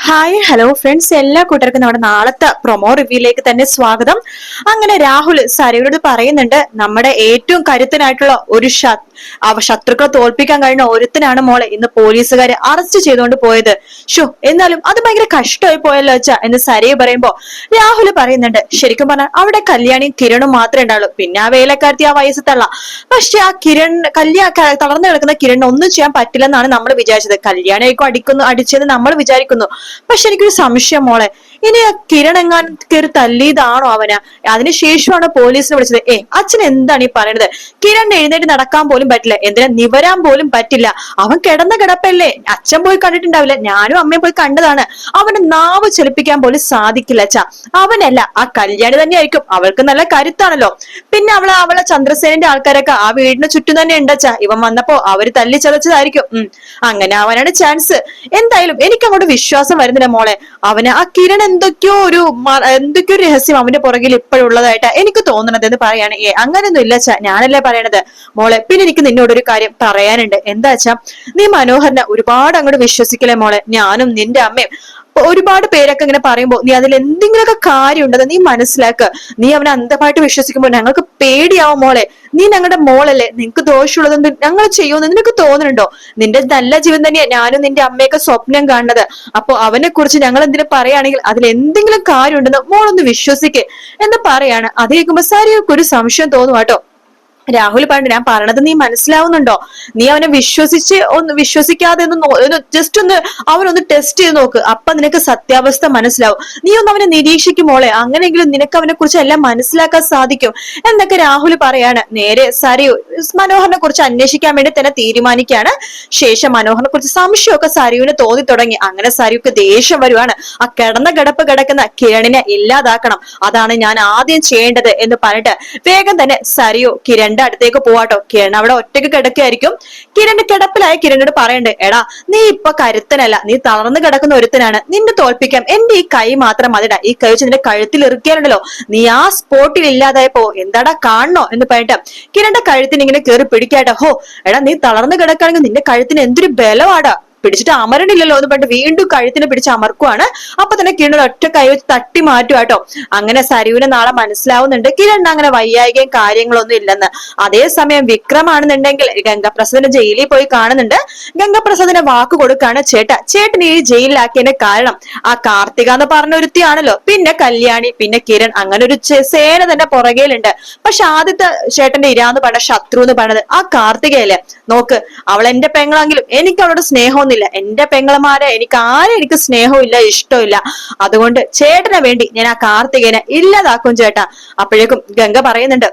Hi hello friends, എല്ലാ കൂട്ടർക്കും നമ്മുടെ നാളത്തെ പ്രൊമോ റിവ്യൂയിലേക്ക് തന്നെ സ്വാഗതം. അങ്ങനെ രാഹുൽ സരയോട് പറയുന്നുണ്ട്, നമ്മുടെ ഏറ്റവും കരുത്തനായിട്ടുള്ള ഒരു ശത്രുക്കളെ തോൽപ്പിക്കാൻ കഴിഞ്ഞ ഒരുത്തനാണ് മോളെ ഇന്ന് പോലീസുകാരെ അറസ്റ്റ് ചെയ്തുകൊണ്ട് പോയത്. എന്നാലും അത് ഭയങ്കര കഷ്ടമായി പോയല്ലോ അച്ഛാ എന്ന് സരയ് പറയുമ്പോ രാഹുൽ പറയുന്നുണ്ട്, ശരിക്കും പറഞ്ഞാൽ അവിടെ കല്യാണിയും കിരണും മാത്രമേ ഉണ്ടാവുള്ളൂ, പിന്നെ ആ വേലക്കാരത്തി ആ വയസ്സ് തള്ള. പക്ഷെ ആ തളർന്നു കിടക്കുന്ന കിരൺ ഒന്നും ചെയ്യാൻ പറ്റില്ലെന്നാണ് നമ്മൾ വിചാരിച്ചത്. കല്യാണിയൊക്കെ അടിച്ചെന്ന് നമ്മൾ വിചാരിക്കുന്നു. പക്ഷെ എനിക്കൊരു സംശയം മോളെ, ഇനി ആ കിരൺ എങ്ങാനും കയറി തല്ലിയതാണോ അവന്? അതിനുശേഷമാണ് പോലീസിനെ വിളിച്ചത്. അച്ഛൻ എന്താണ് ഈ പറയണത്? കിരൺ എഴുന്നേറ്റ് നടക്കാൻ പോലും പറ്റില്ല, എന്തിനാ നിവരാൻ പോലും പറ്റില്ല. അവൻ കിടന്ന കിടപ്പല്ലേ, അച്ഛൻ പോയി കണ്ടിട്ടുണ്ടാവില്ല, ഞാനും അമ്മയും പോയി കണ്ടതാണ്. അവന് നാവ് ചലിപ്പിക്കാൻ പോലും സാധിക്കില്ല അച്ഛാ. അവനല്ല, ആ കല്യാണി തന്നെ ആയിരിക്കും. അവൾക്ക് നല്ല കരുത്താണല്ലോ. പിന്നെ അവളെ ചന്ദ്രസേനന്റെ ആൾക്കാരൊക്കെ ആ വീടിന് ചുറ്റും തന്നെ ഉണ്ടച്ചാ. ഇവൻ വന്നപ്പോ അവര് തല്ലി ചതച്ചതായിരിക്കും. അങ്ങനെ അവനാണ് ചാൻസ്. എന്തായാലും എനിക്ക് അങ്ങോട്ട് വിശ്വാസം വരുന്നില്ല മോളെ. അവന് ആ കിരൺ എന്തൊക്കെയോ ഒരു രഹസ്യം അവന്റെ പുറകിൽ ഇപ്പോഴുള്ളതായിട്ടാ എനിക്ക് തോന്നണത് എന്ന് പറയാണ്. അങ്ങനെയൊന്നും ഇല്ല അച്ഛാ, ഞാനല്ലേ പറയണത് മോളെ. പിന്നെ എനിക്ക് നിന്നോടൊരു കാര്യം പറയാനുണ്ട്. എന്താ വെച്ചാ, നീ മനോഹരനെ ഒരുപാട് അങ്ങോട്ട് വിശ്വസിക്കലേ മോളെ. ഞാനും നിന്റെ അമ്മയും ഒരുപാട് പേരൊക്കെ ഇങ്ങനെ പറയുമ്പോ നീ അതിൽ എന്തെങ്കിലുമൊക്കെ കാര്യം ഉണ്ടെന്ന് നീ മനസ്സിലാക്കുക. നീ അവനെ അന്ധമായിട്ട് വിശ്വസിക്കുമ്പോൾ ഞങ്ങൾക്ക് പേടിയാവും മോളെ. നീ ഞങ്ങളുടെ മോളല്ലേ, നിനക്ക് ദോഷമുള്ളതെന്ന് ഞങ്ങൾ ചെയ്യുമെന്ന് നിനക്ക് തോന്നുന്നുണ്ടോ? നിന്റെ നല്ല ജീവൻ തന്നെയാ ഞാനും നിന്റെ അമ്മയൊക്കെ സ്വപ്നം കാണുന്നത്. അപ്പൊ അവനെ കുറിച്ച് ഞങ്ങൾ എന്തിനും പറയുകയാണെങ്കിൽ അതിൽ എന്തെങ്കിലും കാര്യം ഉണ്ടെന്ന് മോളൊന്ന് വിശ്വസിക്കേ എന്ന് പറയാണ്. അത് കേൾക്കുമ്പോ സാരിയൊക്കെ ഒരു സംശയം തോന്നും കേട്ടോ. രാഹുൽ പറഞ്ഞു, ഞാൻ പറഞ്ഞത് നീ മനസ്സിലാവുന്നുണ്ടോ? നീ അവനെ വിശ്വസിക്കാതെ ജസ്റ്റ് ഒന്ന് അവനൊന്ന് ടെസ്റ്റ് ചെയ്ത് നോക്ക്. അപ്പൊ നിനക്ക് സത്യാവസ്ഥ മനസ്സിലാവും. നീ ഒന്ന് അവനെ നിരീക്ഷിക്കും മോളെ. അങ്ങനെയെങ്കിലും നിനക്ക് അവനെ കുറിച്ച് എല്ലാം മനസ്സിലാക്കാൻ സാധിക്കും എന്നൊക്കെ രാഹുൽ പറയാണ്. നേരെ സരയു മനോഹരനെ കുറിച്ച് അന്വേഷിക്കാൻ വേണ്ടി തന്നെ തീരുമാനിക്കുകയാണ്. ശേഷം മനോഹരനെ കുറിച്ച് സംശയമൊക്കെ സരയുവിന് തോന്നി തുടങ്ങി. അങ്ങനെ സരയുക്ക് ദേഷ്യം വരുവാണ്. ആ കിടക്കുന്ന കിരണിനെ ഇല്ലാതാക്കണം, അതാണ് ഞാൻ ആദ്യം ചെയ്യേണ്ടത് എന്ന് പറഞ്ഞിട്ട് വേഗം തന്നെ സരയു കിരണിന്റെ അടുത്തേക്ക് പോവാട്ടോ. കിരൺ അവിടെ ഒറ്റയ്ക്ക് കിടക്കുകയായിരിക്കും. കിരണിന്റെ കിടപ്പിലായ കിരണിനോട് പറയണ്ടേ, എടാ നീ ഇപ്പൊ കരുത്തനല്ല, നീ തളർന്നു കിടക്കുന്ന ഒരുത്തനാണ്. നിന്നെ തോൽപ്പിക്കാം എന്റെ ഈ കൈ മാത്രം മതിടാ. ഈ കൈ വെച്ച് നിന്റെ കഴുത്തിൽ ഇറുക്കിയാലുണ്ടല്ലോ, നീ ആ സ്പോട്ടിൽ ഇല്ലാതായപ്പോ എന്താടാ കാണണോ എന്ന് പറഞ്ഞിട്ട് കിരണിന്റെ കഴുത്തിന് ഇങ്ങനെ കയറി പിടിക്കാട്ടോ. എടാ നീ തളർന്നു കിടക്കുകയാണെങ്കിൽ നിന്റെ കഴുത്തിന് എന്തൊരു ബലമാടാ, പിടിച്ചിട്ട് അമരണില്ലല്ലോ എന്ന് പറഞ്ഞിട്ട് വീണ്ടും കഴുത്തിന് പിടിച്ച് അമർക്കുവാണ്. അപ്പൊ തന്നെ കിരൺ ഒറ്റ കൈ വെച്ച് തട്ടി മാറ്റുവാട്ടോ. അങ്ങനെ സരയുവിന് നാളെ മനസ്സിലാവുന്നുണ്ട് കിരൺ അങ്ങനെ വയ്യായികയും കാര്യങ്ങളൊന്നും ഇല്ലെന്ന്. അതേസമയം വിക്രമാണെന്നുണ്ടെങ്കിൽ ഗംഗാപ്രസാദിനെ ജയിലിൽ പോയി കാണുന്നുണ്ട്. ഗംഗാപ്രസാദിനെ വാക്ക് കൊടുക്കാണ്, ചേട്ടൻ ഈ ജയിലിലാക്കിയതിന്റെ കാരണം ആ കാർത്തിക എന്ന് പറഞ്ഞ ഒരുത്തിയാണല്ലോ, പിന്നെ കല്യാണി, പിന്നെ കിരൺ, അങ്ങനെ ഒരു സേന തന്നെ പുറകേലുണ്ട്. പക്ഷെ ആദ്യത്തെ ചേട്ടന്റെ ഇരാന്ന് പറഞ്ഞ ശത്രു എന്ന് പറഞ്ഞത് ആ കാർത്തികയല്ലേ. നോക്ക്, അവൾ എന്റെ പെങ്ങളെങ്കിലും എനിക്ക് അവളോട് സ്നേഹം എന്റെ പെങ്ങളമാരെ എനിക്ക് സ്നേഹവും ഇല്ല, ഇഷ്ടവും ഇല്ല. അതുകൊണ്ട് ചേട്ടന് വേണ്ടി ഞാൻ ആ കാർത്തികേനെ ഇല്ലാതാക്കും ചേട്ടാ. അപ്പോഴേക്കും ഗംഗ പറയുന്നുണ്ട്,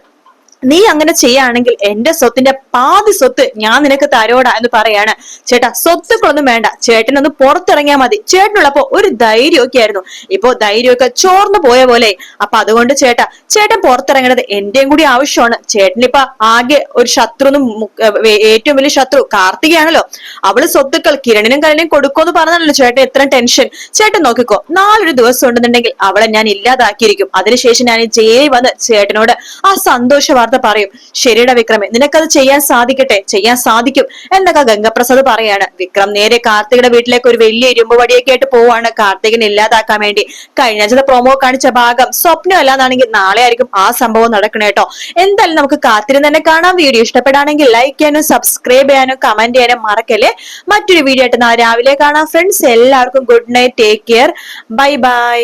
നീ അങ്ങനെ ചെയ്യാണെങ്കിൽ എന്റെ സ്വത്തിന്റെ പാതി സ്വത്ത് ഞാൻ നിനക്ക് തരോടാ എന്ന് പറയാണ്. ചേട്ടാ സ്വത്തുക്കളൊന്നും വേണ്ട, ചേട്ടനൊന്ന് പുറത്തിറങ്ങിയാൽ മതി. ചേട്ടനുള്ളപ്പോ ഒരു ധൈര്യമൊക്കെ ആയിരുന്നു, ഇപ്പൊ ധൈര്യമൊക്കെ ചോർന്നു പോയ പോലെ. അപ്പൊ അതുകൊണ്ട് ചേട്ടൻ പുറത്തിറങ്ങേണ്ടത് എന്റെയും കൂടി ആവശ്യമാണ്. ചേട്ടനിപ്പൊ ആകെ ഒരു ഏറ്റവും വലിയ ശത്രു കാർത്തികയാണല്ലോ. അവള് സ്വത്തുക്കൾ കിരണിനും കരണിനും കൊടുക്കുമെന്ന് പറഞ്ഞാണല്ലോ ചേട്ടൻ എത്ര ടെൻഷൻ. ചേട്ടൻ നോക്കിക്കോ, നാളൊരു ദിവസം ഉണ്ടെന്നുണ്ടെങ്കിൽ അവളെ ഞാൻ ഇല്ലാതാക്കിയിരിക്കും. അതിനുശേഷം ഞാൻ ജയിലിൽ വന്ന് ചേട്ടനോട് ആ സന്തോഷ വാർത്ത പറയും. ശരിയുടെ വിക്രമേ, നിനക്കത് ചെയ്യാൻ സാധിക്കും എന്നൊക്കെ ഗംഗപ്രസാദ് പറയാണ്. വിക്രം നേരെ കാർത്തികയുടെ വീട്ടിലേക്ക് ഒരു വലിയ ഇരുമ്പ് വടിയൊക്കെ ആയിട്ട് പോവാണ് കാർത്തികനെ ഇല്ലാതാക്കാൻ വേണ്ടി. കഴിഞ്ഞ ആഴ്ചത്തെ പ്രൊമോ കാണിച്ച ഭാഗം സ്വപ്നം അല്ലാന്നാണെങ്കിൽ നാളെ ആയിരിക്കും ആ സംഭവം നടക്കണേട്ടോ. എന്തായാലും നമുക്ക് കാത്തിരുന്ന് തന്നെ കാണാം. വീഡിയോ ഇഷ്ടപ്പെടാണെങ്കിൽ ലൈക്ക് ചെയ്യാനും സബ്സ്ക്രൈബ് ചെയ്യാനും കമന്റ് ചെയ്യാനും മറക്കല്ലേ. മറ്റൊരു വീഡിയോ ആയിട്ട് നാളെ രാവിലെ കാണാം ഫ്രണ്ട്സ്. എല്ലാവർക്കും good night, take care, bye bye.